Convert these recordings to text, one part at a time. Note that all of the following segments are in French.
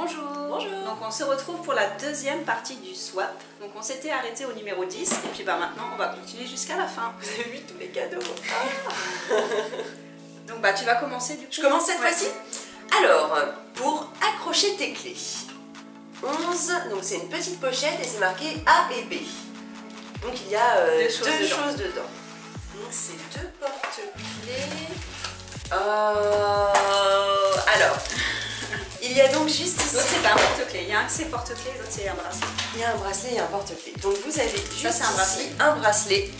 Bonjour. Bonjour. Donc on se retrouve pour la deuxième partie du swap. Donc on s'était arrêté au numéro 10 et puis maintenant on va continuer jusqu'à la fin. Vous avez vu tous les cadeaux. Donc tu vas commencer du coup. Je commence cette fois-ci. Alors, pour accrocher tes clés, 11, donc c'est une petite pochette et c'est marqué A et B. Donc il y a deux choses dedans. Donc c'est deux porte-clés. Alors, il y a donc juste ici. L'autre c'est pas un porte-clés, il y a un c'est porte-clés et l'autre c'est un bracelet. Il y a un bracelet et un porte-clés. Donc vous avez juste ici un bracelet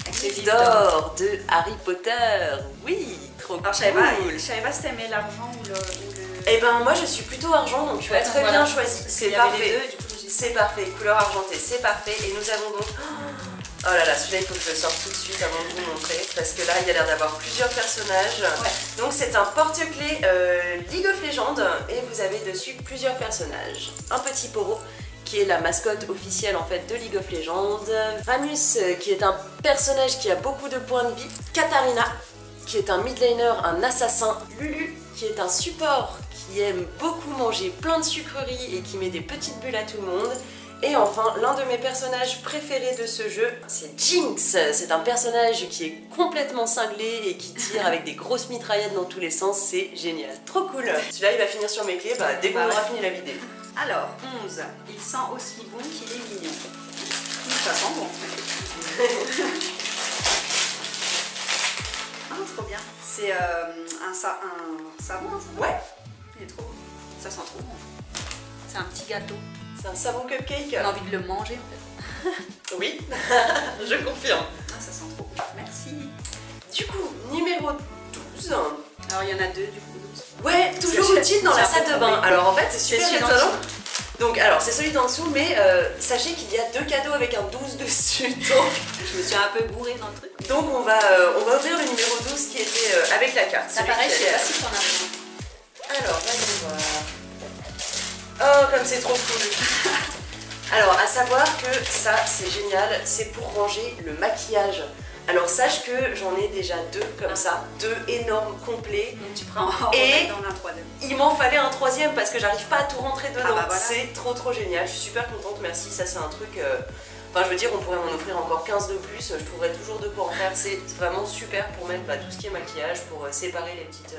avec d'or de Harry Potter. Oui, trop cool. Alors je savais pas si t'aimais l'argent ou le... Eh ben moi je suis plutôt argent, donc tu as très bien choisi. C'est parfait. C'est parfait, couleur argentée, c'est parfait. Et nous avons donc... Oh là là, celui-là il faut que je le sorte tout de suite avant de vous montrer, parce que là il y a l'air d'avoir plusieurs personnages. Ouais. Donc c'est un porte-clés League of Legends et vous avez dessus plusieurs personnages. Un petit Poro qui est la mascotte officielle en fait de League of Legends. Ramus qui est un personnage qui a beaucoup de points de vie. Katarina qui est un mid laner, un assassin. Lulu qui est un support qui aime beaucoup manger plein de sucreries et qui met des petites bulles à tout le monde. Et enfin, l'un de mes personnages préférés de ce jeu, c'est Jinx. C'est un personnage qui est complètement cinglé et qui tire avec des grosses mitraillettes dans tous les sens, c'est génial. Trop cool. Celui-là, il va finir sur mes clés dès qu'on aura fini la vidéo. Alors, 11, il sent aussi bon qu'il est mignon. Ça sent bon. Ah, trop bien. C'est un savon, ça? Ouais. Il est trop bon. Ça sent trop bon. C'est un petit gâteau. C'est un savon cupcake. On a envie de le manger en fait. Oui, je confirme. Ah, ça sent trop bon. Merci. Du coup, numéro 12. Alors il y en a deux du coup. 12. Ouais, toujours utile dans la salle de bain. Alors en fait, c'est super étonnant. Donc alors c'est celui d'en dessous, mais sachez qu'il y a deux cadeaux avec un 12 dessus. Donc je me suis un peu bourrée dans le truc. Donc on va ouvrir le numéro 12 qui était avec la carte. Ça paraît, je sais pas si t'en as besoin. Alors, voyons voir. Oh, comme c'est trop cool. Alors, à savoir que ça, c'est génial, c'est pour ranger le maquillage. Alors, sache que j'en ai déjà deux comme ça, deux énormes complets. Donc, tu prends et dans un troisième. Il m'en fallait un troisième parce que j'arrive pas à tout rentrer dedans. Voilà. C'est trop génial, je suis super contente, merci. Ça, c'est un truc... Enfin, je veux dire, on pourrait m'en offrir encore 15 de plus, je trouverais toujours de quoi en faire. C'est vraiment super pour mettre tout ce qui est maquillage, pour séparer les petites...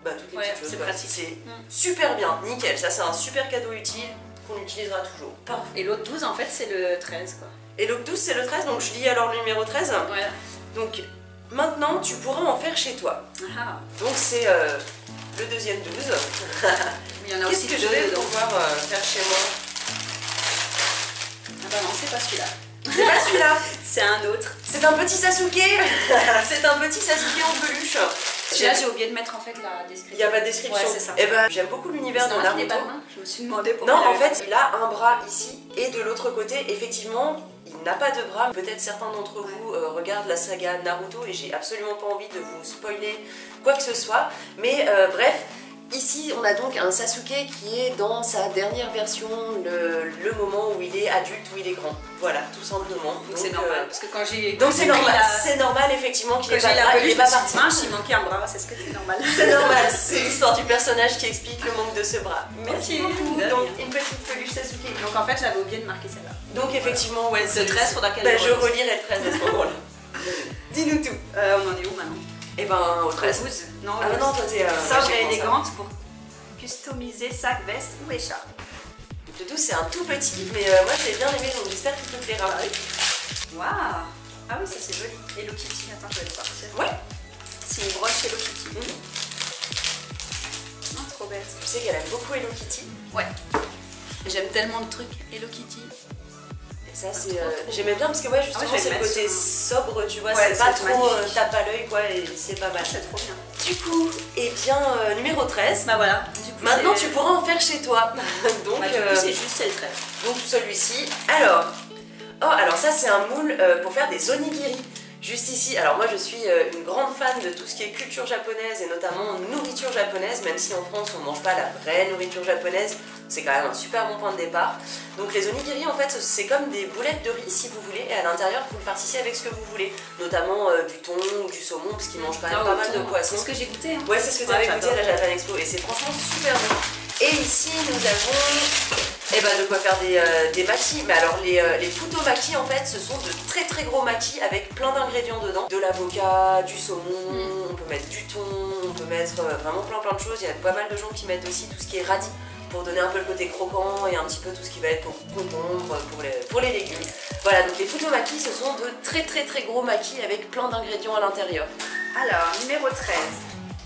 toutes les petites choses. C'est pratique. C'est super bien, nickel. Ça, c'est un super cadeau utile qu'on utilisera toujours. Parfait. Et l'autre 12, en fait, c'est le 13, quoi. Et l'autre 12, c'est le 13, donc je lis alors le numéro 13. Ouais. Donc, maintenant, tu pourras en faire chez toi. Ah. Donc, c'est le deuxième 12. Qu'est-ce que je vais pouvoir faire chez moi? Ah bah non, c'est pas celui-là. C'est pas celui-là. C'est un autre. C'est un petit Sasuke. C'est un petit Sasuke en peluche. Celui-là, j'ai oublié de mettre en fait la description. Il n'y a pas de description. Ouais, c'est ça. Et j'aime beaucoup l'univers de Naruto. Je me suis demandé pourquoi. Non, en fait, il a un bras ici et de l'autre côté, effectivement, il n'a pas de bras. Peut-être certains d'entre vous regardent la saga Naruto et j'ai absolument pas envie de vous spoiler quoi que ce soit. Mais bref. Ici, on a donc un Sasuke qui est dans sa dernière version, le moment où il est adulte, où il est grand. Voilà, tout simplement. Donc c'est normal, parce que quand j'ai... Donc c'est normal effectivement qu'il est pas parti. Il manquait un bras, c'est ce que c'est normal. C'est normal, c'est l'histoire du personnage qui explique le manque de ce bras. Merci beaucoup. Donc une petite peluche Sasuke. Donc en fait, j'avais oublié de marquer celle-là. Donc effectivement, ouais, ce 13, faudra qu'elle je relirai le 13 à ce moment-là. Dis-nous tout. On en est où maintenant? Et au 13. Non, non, toi t'es sobre et élégante pour customiser sac, veste ou écharpe. Le 12 c'est un tout petit, mais moi j'ai bien aimé, donc j'espère qu'il te plaira. Waouh! Ah oui, ça c'est joli. Hello Kitty, attends, je vais le sortir. Ouais. C'est une broche Hello Kitty. Oh, trop belle. Tu sais qu'elle aime beaucoup Hello Kitty. Ouais. J'aime tellement de trucs Hello Kitty. Ça c'est j'aimais bien parce que ouais justement c'est le côté sobre, tu vois, ouais, c'est pas trop tape à l'œil quoi, et c'est pas mal. C'est trop bien. Du coup, et bien numéro 13. Bah voilà. Du coup, maintenant tu pourras en faire chez toi. Donc du coup c'est juste le 13. Donc celui-ci. Alors ça c'est un moule pour faire des onigiri. Juste ici, alors moi je suis une grande fan de tout ce qui est culture japonaise et notamment nourriture japonaise, même si en France on ne mange pas la vraie nourriture japonaise, c'est quand même un super bon point de départ. Donc les onigiri en fait c'est comme des boulettes de riz si vous voulez, et à l'intérieur vous le farcissez avec ce que vous voulez, notamment du thon ou du saumon parce qu'ils mangent quand même pas mal de poissons. C'est ce que j'ai goûté. Hein. Ouais, c'est ce que tu avais goûté à la Japan Expo et c'est franchement super bon. Et ici nous avons de quoi faire des makis. Mais alors les photo makis en fait ce sont de très très gros makis avec plein d'ingrédients dedans. De l'avocat, du saumon, on peut mettre du thon, on peut mettre vraiment plein de choses. Il y a pas mal de gens qui mettent aussi tout ce qui est radis pour donner un peu le côté croquant et un petit peu tout ce qui va être pour concombre, pour les légumes. Voilà, donc les photo makis ce sont de très très gros makis avec plein d'ingrédients à l'intérieur. Alors, numéro 13.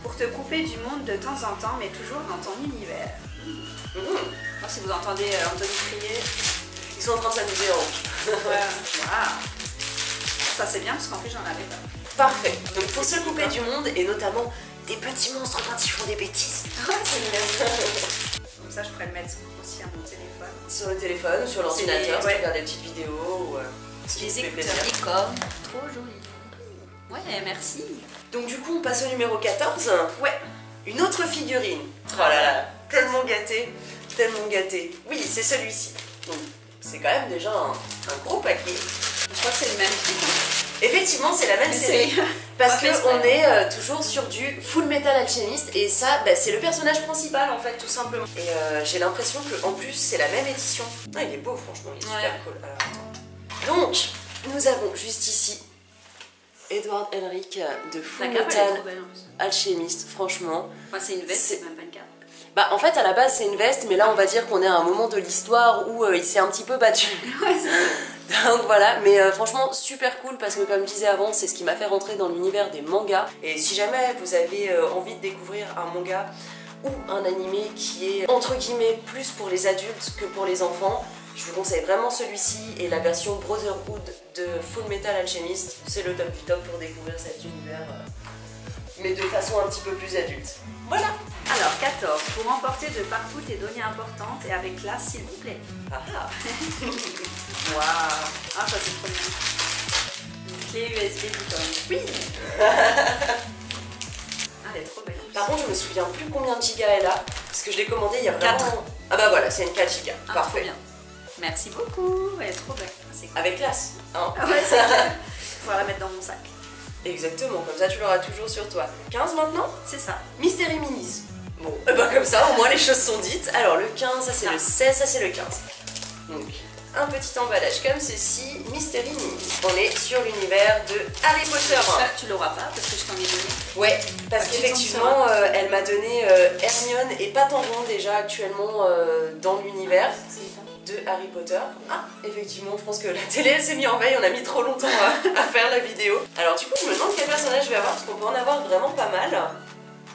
Pour te couper du monde de temps en temps, mais toujours dans ton univers. Moi, si vous entendez Anthony crier, ils sont en train de s'amuser en haut. Waouh. Ça c'est bien parce qu'en plus j'en avais pas. Parfait. Donc pour se couper du monde et notamment des petits monstres quand ils font des bêtises. C'est bien. Comme ça je pourrais le mettre aussi à mon téléphone. Sur le téléphone ou sur l'ordinateur, si tu regardes des petites vidéos ou ce qui fait plaisir. Licorne, trop joli. Ouais, merci. Donc du coup on passe au numéro 14. Ouais. Une autre figurine. Oh là là, tellement gâté, tellement gâté. Oui, c'est celui-ci. Donc c'est quand même déjà un gros paquet. Je crois que c'est le même truc. Effectivement, c'est la même série. Parce qu'on est toujours sur du Full Metal Alchemist et ça, c'est le personnage principal en fait, tout simplement. Et j'ai l'impression qu'en plus, c'est la même édition. Ah, il est beau, franchement, il est super cool. Alors, attends. Donc, nous avons juste ici Edward Elric de Full Metal Alchemist, franchement. Enfin, c'est une veste, c'est même pas une cape. Bah en fait à la base c'est une veste, mais là on va dire qu'on est à un moment de l'histoire où il s'est un petit peu battu. Ouais, c'est ça. Donc voilà, mais franchement super cool parce que comme je disais avant, c'est ce qui m'a fait rentrer dans l'univers des mangas. Et si jamais vous avez envie de découvrir un manga ou un animé qui est entre guillemets plus pour les adultes que pour les enfants, je vous conseille vraiment celui-ci et la version Brotherhood de Full Metal Alchemist. C'est le top du top pour découvrir cet univers, mais de façon un petit peu plus adulte. Voilà. Alors 14. Pour emporter de partout tes données importantes et avec classe s'il vous plaît. Ah ah. Waouh. Ah ça c'est trop bien. Une clé USB Licorne. Oui. Ah elle est trop belle. Par contre je me souviens plus combien de gigas elle a, parce que je l'ai commandé il y a vraiment... 4. Ah bah voilà, c'est une 4 gigas. Ah, parfait. Trop bien. Merci beaucoup. Elle est trop belle. Cool. Avec classe. Hein. Ah ouais c'est clair. Pouvoir la mettre dans mon sac. Exactement, comme ça tu l'auras toujours sur toi. 15 maintenant? C'est ça. Mystery Minis. Bon, et bah comme ça au moins les choses sont dites. Alors le 15, ça c'est le 16, ça c'est le 15. Donc un petit emballage comme ceci, Mystery Minis. On est sur l'univers de Harry Potter. Tu l'auras pas parce que je t'en ai donné. Ouais, parce qu'effectivement elle m'a donné Hermione et Patanron déjà actuellement dans l'univers de Harry Potter. Ah, effectivement, je pense que la télé elle s'est mise en veille, on a mis trop longtemps à faire la vidéo. Alors du coup, je me demande quel personnage je vais avoir parce qu'on peut en avoir vraiment pas mal.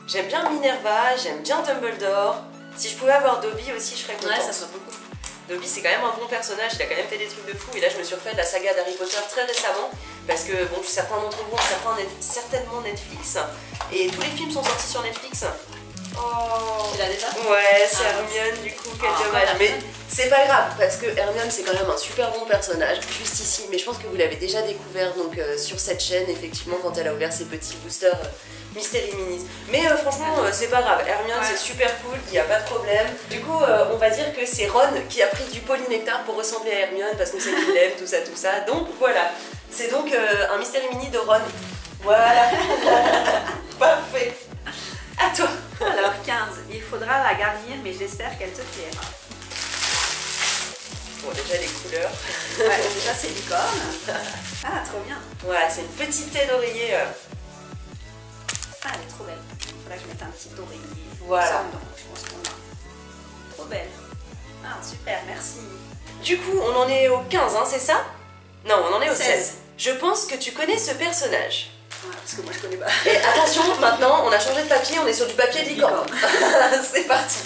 J'aime bien Minerva, j'aime bien Dumbledore. Si je pouvais avoir Dobby aussi, je serais contente. Ouais, ça serait beaucoup. Dobby, c'est quand même un bon personnage, il a quand même fait des trucs de fou. Et là, je me suis refait de la saga d'Harry Potter très récemment parce que, bon, certains d'entre vous ont certainement Netflix. Et tous les films sont sortis sur Netflix. Oh. Tu l'as déjà? Ouais, c'est Hermione du coup, quel dommage. Mais c'est pas grave parce que Hermione c'est quand même un super bon personnage, juste ici. Mais je pense que vous l'avez déjà découvert donc sur cette chaîne, effectivement, quand elle a ouvert ses petits boosters Mystery Minis. Mais franchement, c'est pas grave. Hermione c'est super cool, il n'y a pas de problème. Du coup, on va dire que c'est Ron qui a pris du polynectar pour ressembler à Hermione parce qu'on sait qu'il aime tout ça. Donc voilà, c'est donc un Mystery Mini de Ron. Voilà. Parfait. À toi. Alors 15, il faudra la garnir mais j'espère qu'elle te plaira. Bon déjà les couleurs. Ouais, déjà c'est licorne. Ah trop bien. Voilà, c'est une petite tête d'oreiller. Ah elle est trop belle. Il faudra que je mette un petit oreiller. Voilà. Je pense qu'on a. Trop belle. Ah super, merci. Du coup on en est au 15 hein, c'est ça? Non, on en est au 16. 16. Je pense que tu connais ce personnage. Parce que moi je connais pas. Et attention, maintenant on a changé de papier, on est sur du papier de licorne. C'est parti.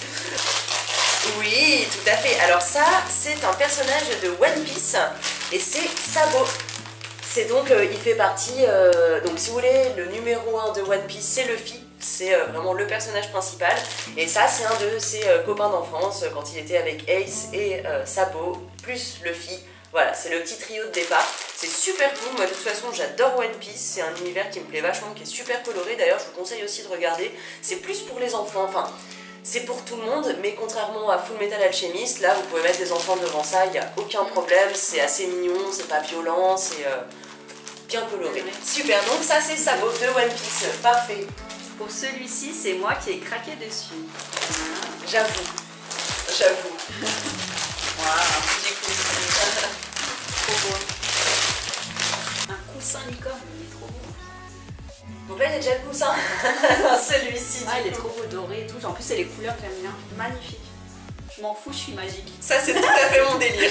Oui, tout à fait. Alors ça, c'est un personnage de One Piece et c'est Sabo. C'est donc, il fait partie, donc si vous voulez, le numéro 1 de One Piece, c'est Luffy. C'est vraiment le personnage principal. Et ça, c'est un de ses copains d'enfance quand il était avec Ace et Sabo, plus Luffy. Voilà, c'est le petit trio de départ. C'est super cool. Moi, de toute façon, j'adore One Piece. C'est un univers qui me plaît vachement, qui est super coloré. D'ailleurs, je vous conseille aussi de regarder. C'est plus pour les enfants. Enfin, c'est pour tout le monde. Mais contrairement à Full Metal Alchemist, là, vous pouvez mettre des enfants devant ça. Il n'y a aucun problème. C'est assez mignon. C'est pas violent. C'est bien coloré. Super. Donc, ça, c'est Sabo de One Piece. Parfait. Pour celui-ci, c'est moi qui ai craqué dessus. J'avoue. j'avoue. Waouh, Du coup, trop beau. Un coussin licorne, il est trop beau. donc là il y a déjà le coussin dans celui-ci. Ah, il est trop beau, doré et tout. En plus, c'est les couleurs que j'aime bien. Magnifique. Je m'en fous, je suis magique. Ça c'est tout à fait mon délire.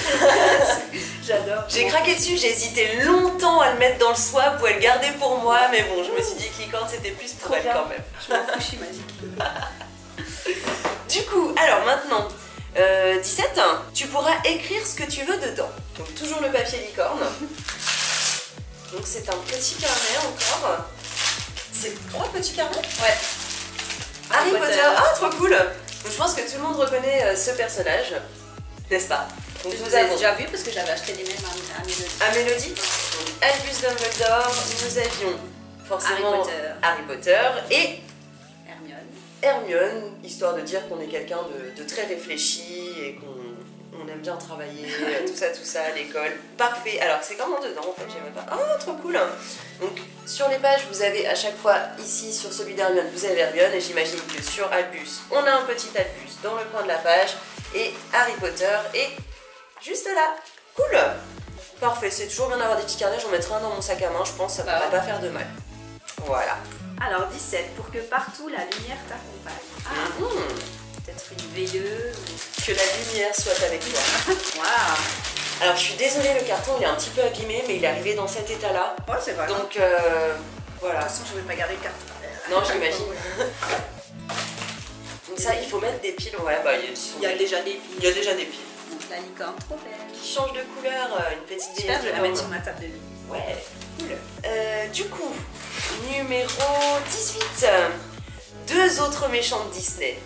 J'adore. J'ai craqué dessus, j'ai hésité longtemps à le mettre dans le swap ou à le garder pour moi, mais bon, je me suis dit que licorne c'était plus pour elle quand même. Je m'en fous, je suis magique. Du coup, alors maintenant, 17, tu pourras écrire ce que tu veux dedans. Donc toujours le papier licorne. Donc c'est un petit carnet encore. C'est 3 petits carnets? Ouais. Harry Potter. Ah, trop cool. Donc je pense que tout le monde reconnaît ce personnage, n'est-ce pas? Donc Je nous vous avais avons déjà vu parce que j'avais acheté les mêmes à Mélodie. à Mélodie, donc Albus Dumbledore, nous avions forcément Harry Potter et Hermione, histoire de dire qu'on est quelqu'un de très réfléchi et qu'on aime bien travailler, tout ça, à l'école. Parfait. Alors c'est comment dedans en fait, j'aimais pas. Oh, trop cool. Donc sur les pages, vous avez à chaque fois, ici sur celui d'Hermione, vous avez Hermione et j'imagine que sur Albus, on a un petit Albus dans le coin de la page et Harry Potter est juste là. Cool. Parfait, c'est toujours bien d'avoir des petits carnets, j'en mettrai un dans mon sac à main, je pense que ça ne va pas faire de mal. Voilà. Alors 17, pour que partout la lumière t'accompagne. Ah, peut-être une veilleuse. Que la lumière soit avec toi. Waouh. Alors je suis désolée, le carton il est un petit peu abîmé, mais il est arrivé dans cet état-là. Ouais, c'est vrai. Donc voilà. De toute façon, je vais pas garder le carton. Non, j'imagine. Donc ça, il faut mettre des piles. Ouais, bah, Il y a déjà des piles. Il y a déjà des piles. Donc la licorne, trop belle. Qui change de couleur, une petite J'espère que je vais la mettre sur ma table de lit. Ouais, cool. Du coup, numéro 18. 2 autres méchants de Disney.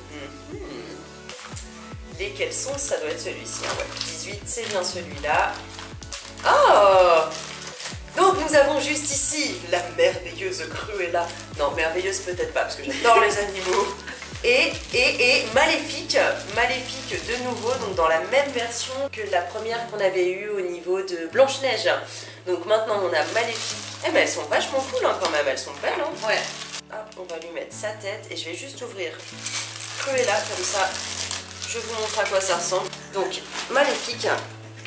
Lesquels sont? Ça doit être celui-ci. Hein, ouais. 18, c'est bien celui-là. Oh! Donc nous avons juste ici la merveilleuse Cruella. Non, merveilleuse peut-être pas, parce que j'adore les animaux. Et Maléfique. Maléfique de nouveau, donc dans la même version que la première qu'on avait eue au niveau de Blanche-Neige. Donc maintenant on a Maléfique. Eh mais elles sont vachement cool hein, quand même, elles sont belles. Hein. Ouais. Hop, on va lui mettre sa tête et je vais juste ouvrir Cruella comme ça. Je vous montre à quoi ça ressemble. Donc Maléfique,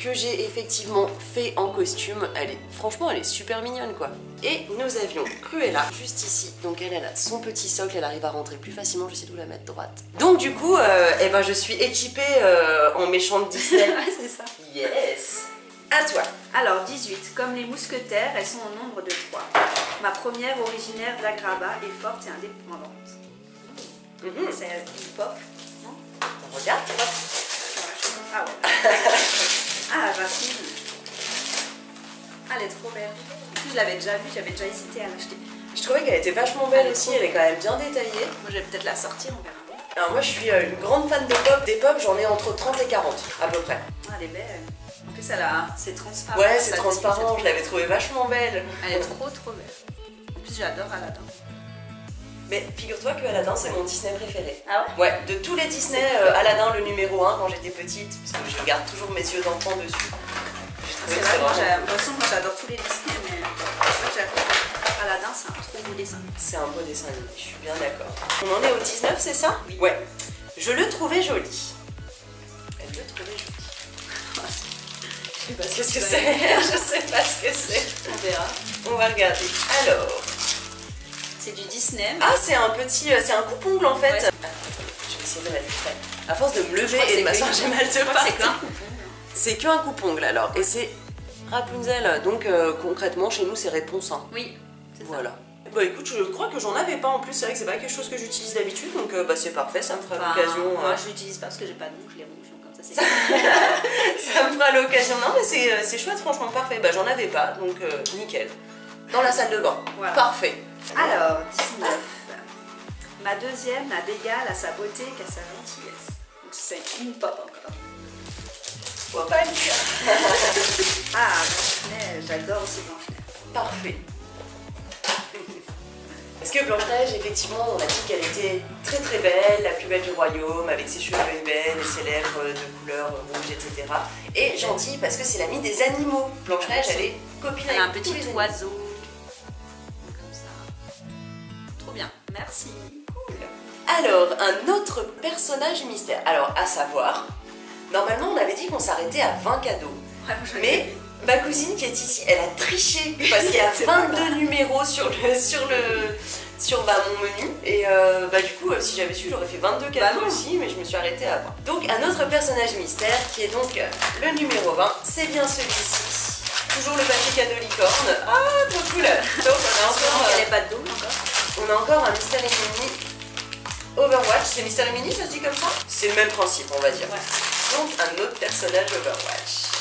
que j'ai effectivement fait en costume. Franchement, elle est super mignonne quoi. Et nous avions Cruella juste ici. Donc elle a son petit socle, elle arrive à rentrer plus facilement. Je sais d'où la mettre droite. Donc du coup, eh ben, je suis équipée en méchant de Disney. Ouais, c'est ça. Yes. À toi. Alors 18, comme les mousquetaires, elles sont au nombre de 3. Ma première, originaire d'Agraba, est forte et indépendante. C'est une pop, non? Regarde. Ah ouais. Ah, Racine. Ah, elle est trop belle. En plus, je l'avais déjà vue, j'avais déjà hésité à l'acheter. Je trouvais qu'elle était vachement belle aussi, elle est quand même bien détaillée. Moi, je vais peut-être la sortir, on verra. Alors moi je suis une grande fan de pop. Des pop j'en ai entre 30 et 40 à peu près. Ah, elle est belle. En plus, c'est transparent. Ouais, c'est ça transparent, diffuse. je l'avais trouvée vachement belle. Elle est trop belle. En plus, j'adore Aladdin. Mais figure-toi que Aladdin c'est mon Disney préféré. Ah ouais? Ouais, de tous les Disney, Aladdin le numéro 1 quand j'étais petite, parce que je regarde toujours mes yeux d'enfant dessus. C'est vrai, moi j'adore tous les Disney, mais Aladdin c'est un trop beau dessin. C'est un beau dessin animé, je suis bien d'accord. On en est au 19, c'est ça? Oui. Ouais. Je le trouvais joli. Elle le trouvait joli. Je sais pas ce que c'est. Je sais pas ce que c'est. On verra. On va regarder. Alors. C'est du Disney. Ah, c'est un petit. C'est un coupe-ongle en fait. Ouais. Je vais essayer de le mettre plus près. À force de me lever et de m'asseoir, j'ai mal de C'est partout. qu'un. C'est qu'un coupe-ongle alors. Et c'est Rapunzel. Donc concrètement, chez nous, c'est réponse 1. Oui, c'est ça. Voilà. Bah écoute, je crois que j'en avais pas en plus. C'est vrai que c'est pas quelque chose que j'utilise d'habitude. Donc bah c'est parfait, ça me fera l'occasion. Moi je l'utilise pas parce que j'ai pas de bouche, les rouges. Donc comme ça, c'est Ça me fera l'occasion. Non, mais c'est chouette, franchement, parfait. Bah j'en avais pas, donc nickel. Dans la salle de bain. Voilà. Parfait. Alors, 19. Ma deuxième n'a d'égal à sa beauté qu'à sa gentillesse. Donc c'est une pop encore. Faut pas le dire. Ah, Blanche-Neige, j'adore aussi Blanche-Neige. Parfait. Parce que Blanche-Neige, effectivement, on a dit qu'elle était très très belle, la plus belle du royaume, avec ses cheveux ébènes et ses lèvres de couleur rouge, etc. Et gentille parce que c'est l'amie des animaux. Blanche-Neige, elle est copine Elle a un avec tous les petit animaux. oiseau. Comme ça. Trop bien, merci. Cool. Alors, un autre personnage mystère. Alors, à savoir Normalement, on avait dit qu'on s'arrêtait à 20 cadeaux. Ouais, moi, j'avais Mais vu. ma cousine qui est ici, elle a triché parce qu'il y a 22 numéros sur mon menu. Et du coup, si j'avais su, j'aurais fait 22 cadeaux aussi, mais je me suis arrêtée à 20. Donc un autre personnage mystère qui est donc le numéro 20, c'est bien celui-ci. Toujours le papier cadeau licorne. Ah, trop cool. Donc on a encore... Elle n'est pas de double encore. On a encore un Mystery Mini Overwatch. C'est Mystery Mini, ça se dit comme ça? C'est le même principe, on va dire. Ouais. Donc un autre personnage Overwatch.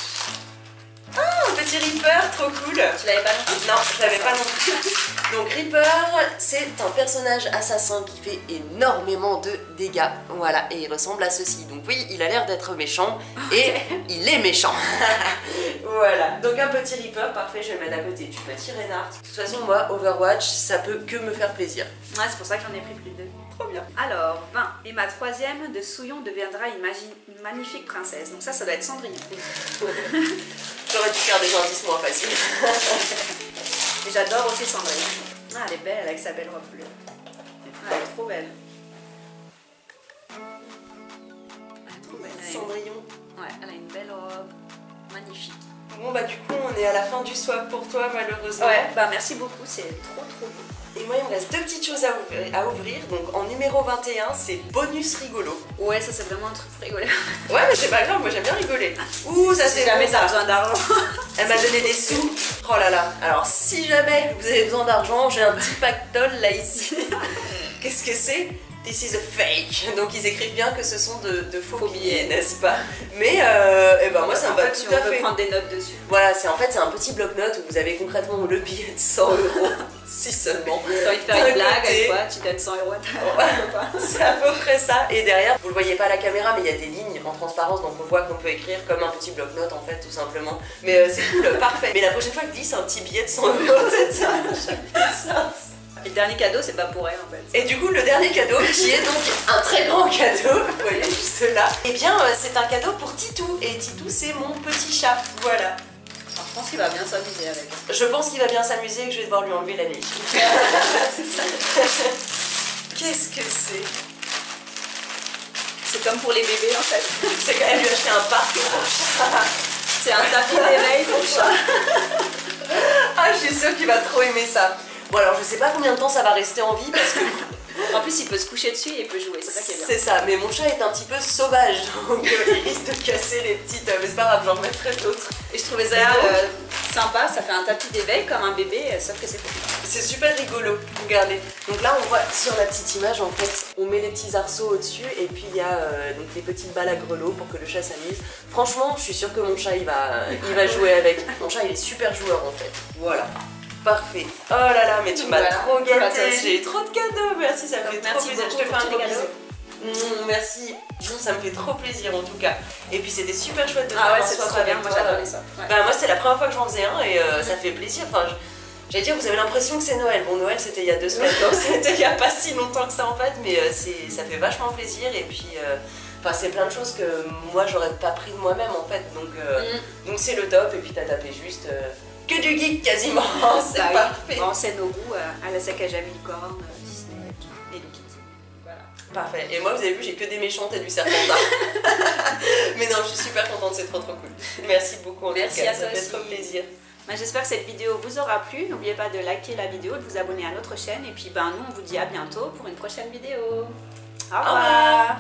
Ah, un petit Reaper, trop cool. Tu l'avais pas non plus? Non, je l'avais pas non plus. Donc Reaper, c'est un personnage assassin qui fait énormément de dégâts. Voilà, et il ressemble à ceci. Donc oui, il a l'air d'être méchant et il est méchant. Voilà, donc un petit Reaper, parfait, je vais le mettre à côté du petit Reinhardt. De toute façon, moi, Overwatch, ça peut que me faire plaisir. Ouais, c'est pour ça que j'en ai pris plus de deux. Trop bien. Alors, 20. Et ma troisième de Souillon deviendra une magnifique princesse. Donc ça doit être Cendrillon. J'aurais dû faire des indices moins faciles. Et j'adore aussi Cendrillon. Ah, elle est belle avec sa belle robe bleue. Ah, elle est trop belle. Elle est trop belle. Cendrillon. Ouais, elle a une belle robe. Magnifique. Bon bah du coup on est à la fin du swap pour toi malheureusement. Ouais, bah merci beaucoup, c'est trop beau. Et moi il me reste deux petites choses à ouvrir. Donc en numéro 21 c'est bonus rigolo. Ouais, ça c'est vraiment un truc pour rigoler. Ouais mais c'est pas grave, moi j'aime bien rigoler. Ouh ça c'est jamais bon, t'as ça. besoin d'argent. Elle m'a donné des sous. Oh là là. Alors si jamais vous avez besoin d'argent, j'ai un petit pactole là ici. Qu'est-ce que c'est? This is a fake. Donc ils écrivent bien que ce sont de faux billets, n'est-ce pas? Mais moi ça me va tout à fait. On peut prendre des notes dessus. Voilà, c'est un petit bloc-notes où vous avez concrètement le billet de 100 €, si seulement. Si t'as envie de faire une blague avec toi, tu donnes 100 € à ta. C'est à peu près ça. Et derrière, vous le voyez pas à la caméra, mais il y a des lignes en transparence, donc on voit qu'on peut écrire comme un petit bloc-notes en fait, tout simplement. Mais c'est cool, parfait. Mais la prochaine fois que je dis c'est un petit billet de 100 €, ça. Et le dernier cadeau, c'est pas pour elle en fait. Et du coup, le dernier cadeau, qui est donc un très grand cadeau, vous voyez juste là, et bien c'est un cadeau pour Titou. Et Titou, c'est mon petit chat. Voilà. Alors, je pense qu'il va bien s'amuser avec. Je pense qu'il va bien s'amuser et que je vais devoir lui enlever la nuit. Qu'est-ce que c'est? C'est comme pour les bébés en fait. C'est quand même lui acheter un parc pour chat. C'est un tapis d'éveil pour chat. Ah, je suis sûre qu'il va trop aimer ça. Bon alors je sais pas combien de temps ça va rester en vie parce que... En plus il peut se coucher dessus et il peut jouer, c'est ça qui est bien. C'est ça, mais mon chat est un petit peu sauvage, donc il risque de casser les petites... mais c'est pas grave, j'en remettrai d'autres. Et je trouvais ça sympa, ça fait un tapis d'éveil comme un bébé, sauf que c'est pour ça. C'est super rigolo, regardez. Donc là on voit sur la petite image en fait, on met les petits arceaux au-dessus et puis il y a donc les petites balles à grelots pour que le chat s'amuse. Franchement, je suis sûre que mon chat il va jouer avec. Mon chat il est super joueur en fait, voilà. Parfait. Oh là là, mais tu m'as trop gâté. J'ai trop de cadeaux. Merci, ça me fait trop plaisir. Je te fais un gros bisou. Merci. Ça me fait trop plaisir en tout cas. Et puis c'était super chouette de faire un swap avec moi toi. j'adore ça. Ouais. Bah moi c'était la première fois que j'en faisais un et ça fait plaisir. Enfin, j'allais dire, vous avez l'impression que c'est Noël. Bon, Noël c'était il y a 2 semaines, donc c'était il y a pas si longtemps que ça en fait, mais ça fait vachement plaisir et puis... c'est plein de choses que moi j'aurais pas pris de moi-même en fait, donc c'est le top et puis t'as tapé juste que du geek quasiment, c'est parfait. Bon, c'est nos goûts à la sac à jamais licorne, Disney et Hello Kitty. Voilà. Parfait, et moi vous avez vu j'ai que des méchantes et du serpentard. Mais non, je suis super contente, c'est trop cool. Merci beaucoup en tout cas, à toi ça fait aussi. trop plaisir. J'espère que cette vidéo vous aura plu, n'oubliez pas de liker la vidéo, de vous abonner à notre chaîne et puis nous on vous dit à bientôt pour une prochaine vidéo. Au revoir.